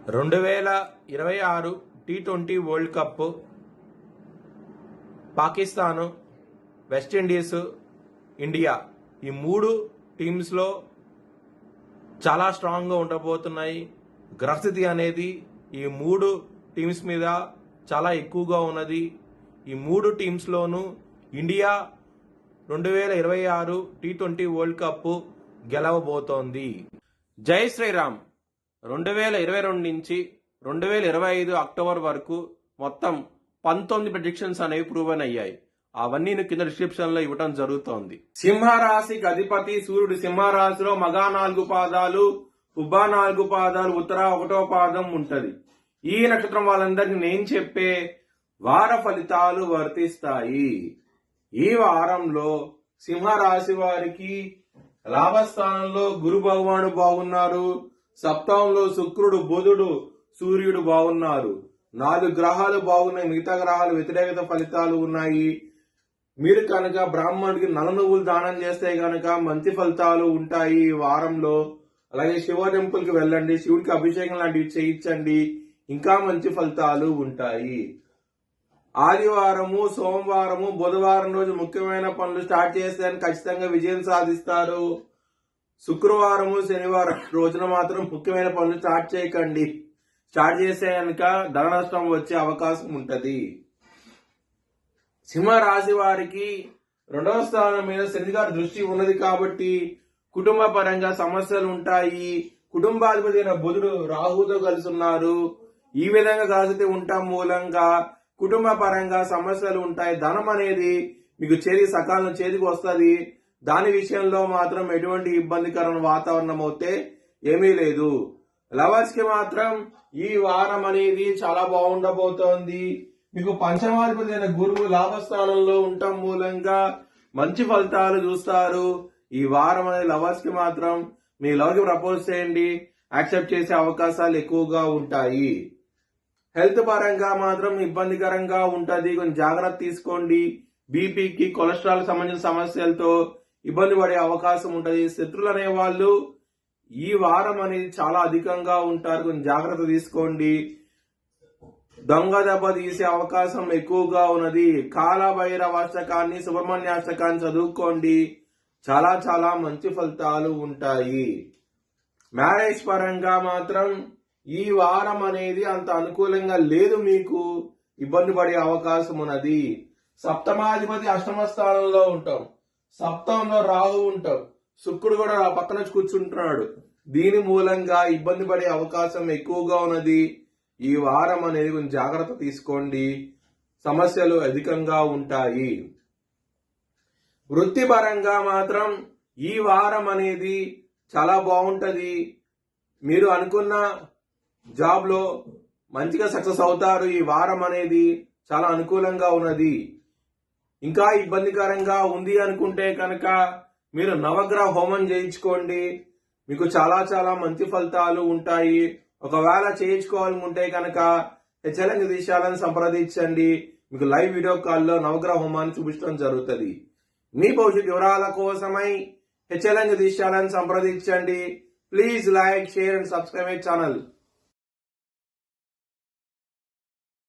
2026 T20 world cup Pakistan, West Indies, India ఈ మూడు టీమ్స్లో చాలా స్ట్రాంగ్గా ఉండబోతున్నాయి. గ్రహస్థితి అనేది ఈ మూడు టీమ్స్ మీద చాలా ఎక్కువగా ఉన్నది. ఈ మూడు టీమ్స్లోనూ ఇండియా 2026 T20 వరల్డ్ కప్ గెలవబోతోంది. జై శ్రీరామ్. 2022 నుంచి 2025 అక్టోబర్ వరకు మొత్తం 19 ప్రెడిక్షన్స్ అనేవి ప్రూవన్ అయ్యాయి. అవన్నీ కింద డిస్క్రిప్షన్ లో ఇవ్వడం జరుగుతోంది. సింహరాశికి అధిపతి సూర్యుడు. సింహరాశిలో మగా 4 పాదాలు, ఉబ్బా 4 పాదాలు, ఉత్తర 1వ పాదం ఉంటది. ఈ నక్షత్రం వాళ్ళందరికీ నేను చెప్పే వార ఫలితాలు వర్తిస్తాయి. ఈ వారంలో సింహరాశి వారికి లాభస్థానంలో గురు భగవానుడు బాగున్నారు. సప్తమంలో శుక్రుడు, బుధుడు, సూర్యుడు బాగున్నారు. 4 గ్రహాలు బాగున్నాయి. మిగతా గ్రహాలు వ్యతిరేకత ఫలితాలు ఉన్నాయి. మీరు కనుక బ్రాహ్మణుడికి నల్ల నువ్వులు దానం చేస్తే కనుక మంచి ఫలితాలు ఉంటాయి ఈ వారంలో. అలాగే శివ టెంపుల్ కి వెళ్ళండి, శివుడికి అభిషేకం లాంటివి చేయించండి, ఇంకా మంచి ఫలితాలు ఉంటాయి. ఆదివారము, సోమవారము, బుధవారం రోజు ముఖ్యమైన పనులు స్టార్ట్ చేస్తే ఖచ్చితంగా విజయం సాధిస్తారు. శుక్రవారము, శనివారం రోజున మాత్రం ముఖ్యమైన పనులు స్టార్ట్ చేయకండి. స్టార్ట్ చేస్తే కనుక ధన నష్టం వచ్చే అవకాశం ఉంటది. సింహరాశి వారికి 2వ స్థానం మీద శని గారి దృష్టి ఉన్నది కాబట్టి కుటుంబ పరంగా సమస్యలు ఉంటాయి. కుటుంబాధిపతి అయిన బుధుడు రాహుతో కలిసి ఉన్నారు. ఈ విధంగా కలిసి ఉండటం మూలంగా కుటుంబ పరంగా సమస్యలు ఉంటాయి. ధనం అనేది మీకు సకాలం చేతికి వస్తుంది. దాని విషయంలో మాత్రం ఎటువంటి ఇబ్బందికరమైన వాతావరణం అయితే ఏమీ లేదు. లవర్స్ కి మాత్రం ఈ వారం అనేది చాలా బాగుండబోతోంది. మీకు పంచమాధిపతి అయిన గురువు లాభస్థానంలో ఉండటం మూలంగా మంచి ఫలితాలు చూస్తారు. ఈ వారం అనేది లవర్స్ కి మాత్రం మీ లవ్ కి ప్రపోజ్ చేయండి, యాక్సెప్ట్ చేసే అవకాశాలు ఎక్కువగా ఉంటాయి. హెల్త్ పరంగా మాత్రం ఇబ్బందికరంగా ఉంటది. కొంచెం జాగ్రత్త తీసుకోండి. బీపీకి, కొలెస్ట్రాల్ సంబంధించిన సమస్యలతో ఇబ్బంది పడే అవకాశం ఉంటది. శత్రులు అనే వాళ్ళు ఈ వారం అనేది చాలా అధికంగా ఉంటారు. కొంచెం జాగ్రత్త తీసుకోండి. దొంగ దెబ్బ తీసే అవకాశం ఎక్కువగా ఉన్నది. కాలభైరవాష్టకాన్ని, సుబ్రహ్మణ్యాష్టకాన్ని చదువుకోండి. చాలా చాలా మంచి ఫలితాలు ఉంటాయి. మ్యారేజ్ పరంగా మాత్రం ఈ వారం అనేది అంత అనుకూలంగా లేదు. మీకు ఇబ్బంది పడే అవకాశం ఉన్నది. సప్తమాధిపతి అష్టమ స్థానంలో ఉంటాం. సప్తమంలో రాహు ఉంటాం. శుక్రుడు కూడా పక్కన కూర్చుంటున్నాడు. దీని మూలంగా ఇబ్బంది పడే అవకాశం ఎక్కువగా ఉన్నది. ఈ వారం అనేది కొంచెం జాగ్రత్త తీసుకోండి. సమస్యలు అధికంగా ఉంటాయి. వృత్తిపరంగా మాత్రం ఈ వారం అనేది చాలా బాగుంటది. మీరు అనుకున్న జాబ్ లో మంచిగా సక్సెస్ అవుతారు. ఈ వారం అనేది చాలా అనుకూలంగా ఉన్నది. ఇంకా ఇబ్బందికరంగా ఉంది అనుకుంటే కనుక మీరు నవగ్రహ హోమం చేయించుకోండి. మీకు చాలా చాలా మంచి ఫలితాలు ఉంటాయి. ఒకవేళ చేయించుకోవాలనుకుంటే కనుక హెచ్ఎల్ఎన్ జ్యోతిష్యాలను సంప్రదించండి. మీకు లైవ్ వీడియో కాల్లో నవగ్రహ హోమాన్ని చూపించడం జరుగుతుంది. మీ భవిష్యత్ వివరాల కోసమై హెచ్ఎల్ఎన్ జ్యోతిష్యాలను సంప్రదించండి. Please like, share and subscribe my channel.